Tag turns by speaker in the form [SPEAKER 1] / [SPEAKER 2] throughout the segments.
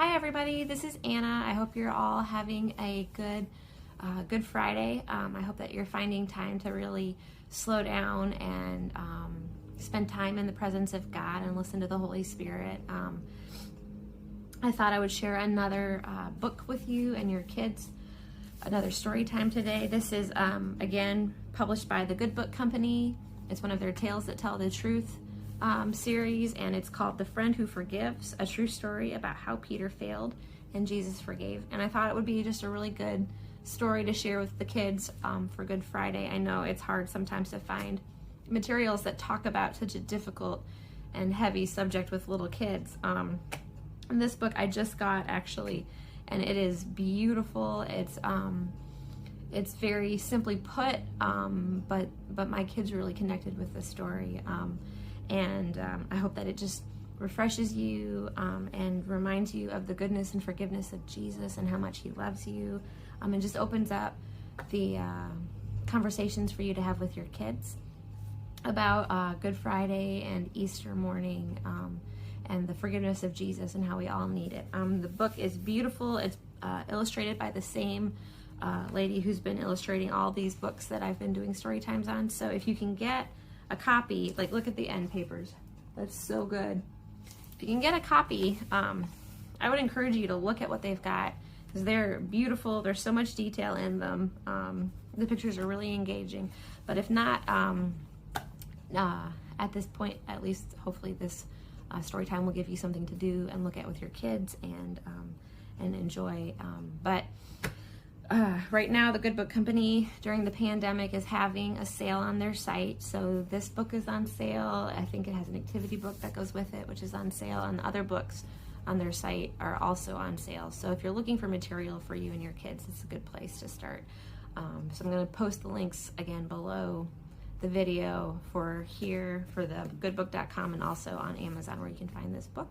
[SPEAKER 1] Hi everybody, this is Anna. I hope you're all having a good Friday. I hope that you're finding time to really slow down and spend time in the presence of God and listen to the Holy Spirit. I thought I would share another book with you and your kids, another story time today. This is, again, published by the Good Book Company. It's one of their Tales That Tell the Truth series, and it's called The Friend Who Forgives, a true story about how Peter failed and Jesus forgave. And I thought it would be just a really good story to share with the kids for Good Friday. I know it's hard sometimes to find materials that talk about such a difficult and heavy subject with little kids. And this book I just got actually, and it is beautiful. It's very simply put, but my kids really connected with the story. And I hope that it just refreshes you and reminds you of the goodness and forgiveness of Jesus and how much he loves you, and just opens up the conversations for you to have with your kids about Good Friday and Easter morning, and the forgiveness of Jesus and how we all need it. The book is beautiful. It's illustrated by the same lady who's been illustrating all these books that I've been doing story times on. So if you can get a copy, like look at the end papers. That's so good. If you can get a copy, I would encourage you to look at what they've got, because they're beautiful. There's so much detail in them. The pictures are really engaging. But if not, at this point, at least hopefully this story time will give you something to do and look at with your kids and enjoy. Right now, the Good Book Company during the pandemic is having a sale on their site. So this book is on sale. I think it has an activity book that goes with it, which is on sale, and the other books on their site are also on sale. So if you're looking for material for you and your kids, it's a good place to start. So I'm going to post the links again below the video for here for the goodbook.com and also on Amazon where you can find this book.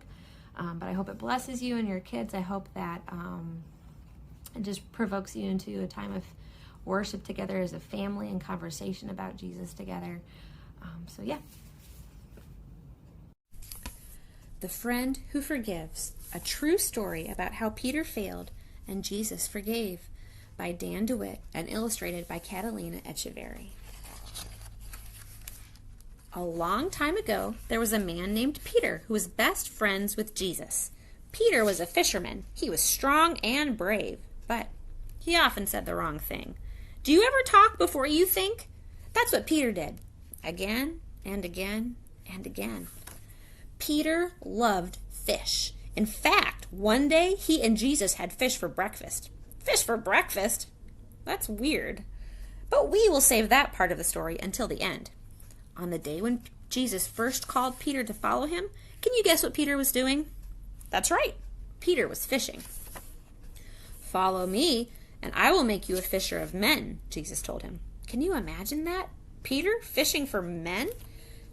[SPEAKER 1] But I hope it blesses you and your kids. I hope that it just provokes you into a time of worship together as a family and conversation about Jesus together. So yeah.
[SPEAKER 2] The Friend Who Forgives, a true story about how Peter failed and Jesus forgave, by Dan DeWitt and illustrated by Catalina Echeverry. A long time ago, there was a man named Peter who was best friends with Jesus. Peter was a fisherman. He was strong and brave, but he often said the wrong thing. Do you ever talk before you think? That's what Peter did, again and again and again. Peter loved fish. In fact, one day he and Jesus had fish for breakfast. Fish for breakfast? That's weird. But we will save that part of the story until the end. On the day when Jesus first called Peter to follow him, can you guess what Peter was doing? That's right. Peter was fishing. Follow me, and I will make you a fisher of men, Jesus told him. Can you imagine that? Peter fishing for men?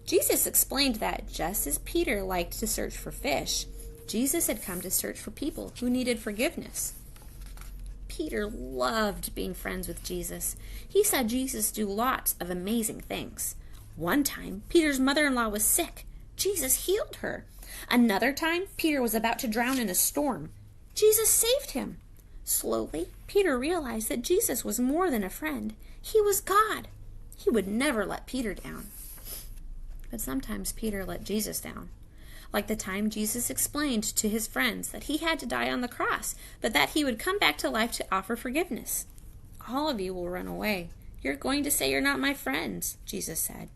[SPEAKER 2] Jesus explained that just as Peter liked to search for fish, Jesus had come to search for people who needed forgiveness. Peter loved being friends with Jesus. He saw Jesus do lots of amazing things. One time, Peter's mother-in-law was sick. Jesus healed her. Another time, Peter was about to drown in a storm. Jesus saved him. Slowly, Peter realized that Jesus was more than a friend. He was God. He would never let Peter down. But sometimes Peter let Jesus down. Like the time Jesus explained to his friends that he had to die on the cross, but that he would come back to life to offer forgiveness. All of you will run away. You're going to say you're not my friends, Jesus said.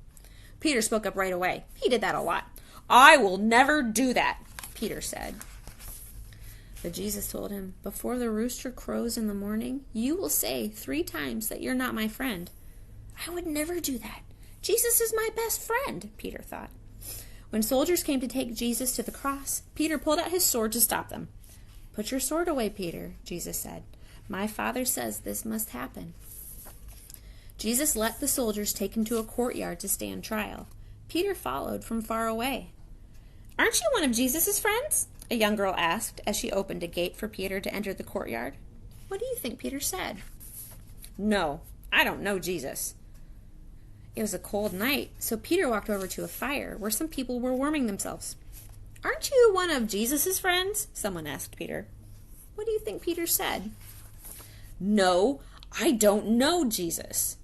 [SPEAKER 2] Peter spoke up right away. He did that a lot. I will never do that, Peter said. But Jesus told him, before the rooster crows in the morning, you will say 3 times that you're not my friend. I would never do that. Jesus is my best friend, Peter thought. When soldiers came to take Jesus to the cross, Peter pulled out his sword to stop them. Put your sword away, Peter, Jesus said. My Father says this must happen. Jesus let the soldiers take him to a courtyard to stand trial. Peter followed from far away. Aren't you one of Jesus' friends? A young girl asked as she opened a gate for Peter to enter the courtyard. What do you think Peter said? No, I don't know Jesus. It was a cold night, so Peter walked over to a fire where some people were warming themselves. "Aren't you one of Jesus' friends?" someone asked Peter. What do you think Peter said? "No, I don't know Jesus."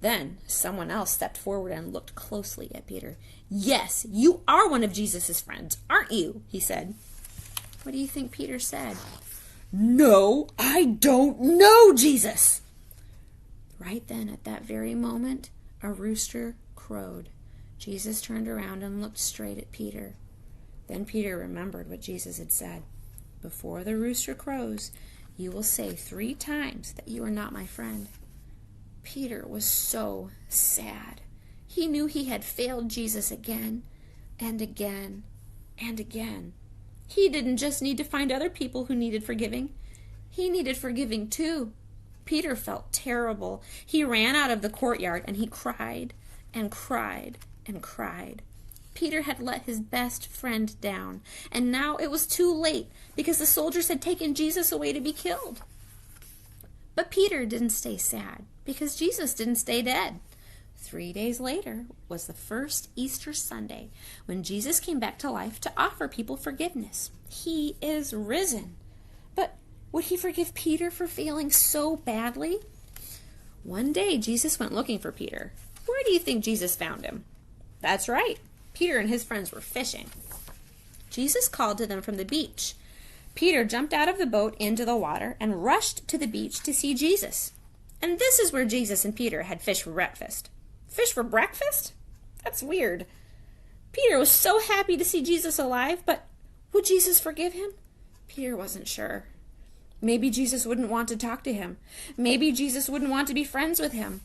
[SPEAKER 2] Then someone else stepped forward and looked closely at Peter. "Yes, you are one of Jesus' friends, aren't you?" he said. What do you think Peter said? "No, I don't know Jesus." Right then, at that very moment, a rooster crowed. Jesus turned around and looked straight at Peter. Then Peter remembered what Jesus had said. "Before the rooster crows, you will say 3 times that you are not my friend." Peter was so sad. He knew he had failed Jesus again and again and again. He didn't just need to find other people who needed forgiving. He needed forgiving too. Peter felt terrible. He ran out of the courtyard and he cried and cried and cried. Peter had let his best friend down, and now it was too late because the soldiers had taken Jesus away to be killed. But Peter didn't stay sad because Jesus didn't stay dead. 3 days later was the first Easter Sunday when Jesus came back to life to offer people forgiveness. He is risen. But would he forgive Peter for failing so badly? One day Jesus went looking for Peter. Where do you think Jesus found him? That's right. Peter and his friends were fishing. Jesus called to them from the beach. Peter jumped out of the boat into the water and rushed to the beach to see Jesus. And this is where Jesus and Peter had fish for breakfast. Fish for breakfast? That's weird. Peter was so happy to see Jesus alive, but would Jesus forgive him? Peter wasn't sure. Maybe Jesus wouldn't want to talk to him. Maybe Jesus wouldn't want to be friends with him.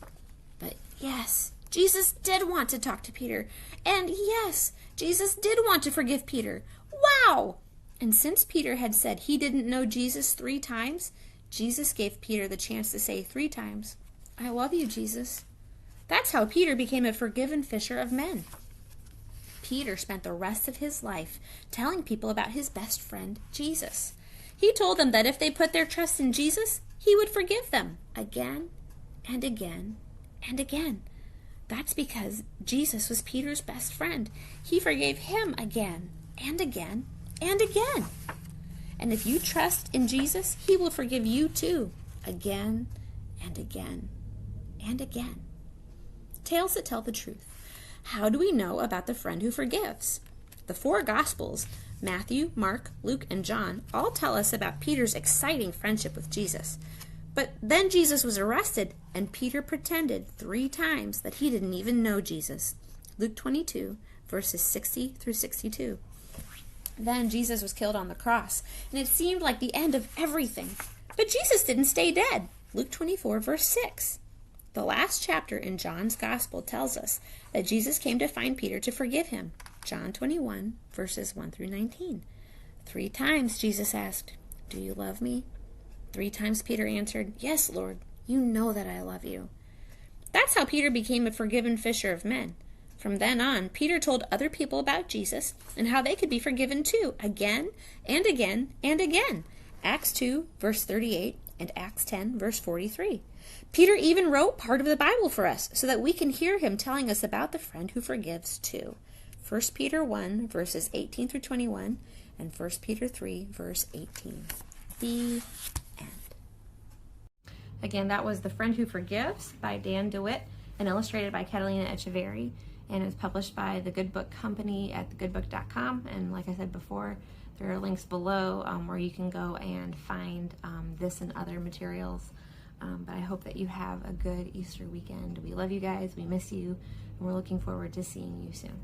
[SPEAKER 2] But yes, Jesus did want to talk to Peter. And yes, Jesus did want to forgive Peter. Wow! And since Peter had said he didn't know Jesus 3 times, Jesus gave Peter the chance to say 3 times, "I love you, Jesus." That's how Peter became a forgiven fisher of men. Peter spent the rest of his life telling people about his best friend, Jesus. He told them that if they put their trust in Jesus, he would forgive them again and again and again. That's because Jesus was Peter's best friend. He forgave him again and again and again. And if you trust in Jesus, he will forgive you too, again and again and again. Tales that tell the truth. How do we know about the friend who forgives? The 4 Gospels, Matthew, Mark, Luke, and John, all tell us about Peter's exciting friendship with Jesus. But then Jesus was arrested, and Peter pretended 3 times that he didn't even know Jesus. Luke 22, verses 60 through 62. Then Jesus was killed on the cross, and it seemed like the end of everything. But Jesus didn't stay dead. Luke 24, verse 6. The last chapter in John's Gospel tells us that Jesus came to find Peter to forgive him. John 21, verses 1 through 19. 3 times Jesus asked, "Do you love me?" 3 times Peter answered, "Yes, Lord, you know that I love you." That's how Peter became a forgiven fisher of men. From then on, Peter told other people about Jesus and how they could be forgiven too, again and again and again. Acts 2, verse 38, and Acts 10, verse 43. Peter even wrote part of the Bible for us so that we can hear him telling us about the friend who forgives too. 1 Peter 1, verses 18 through 21, and 1 Peter 3, verse 18. The end.
[SPEAKER 1] Again, that was The Friend Who Forgives by Dan DeWitt and illustrated by Catalina Echeverry. And it was published by the Good Book Company at thegoodbook.com. And like I said before, there are links below where you can go and find this and other materials. But I hope that you have a good Easter weekend. We love you guys. We miss you. And we're looking forward to seeing you soon.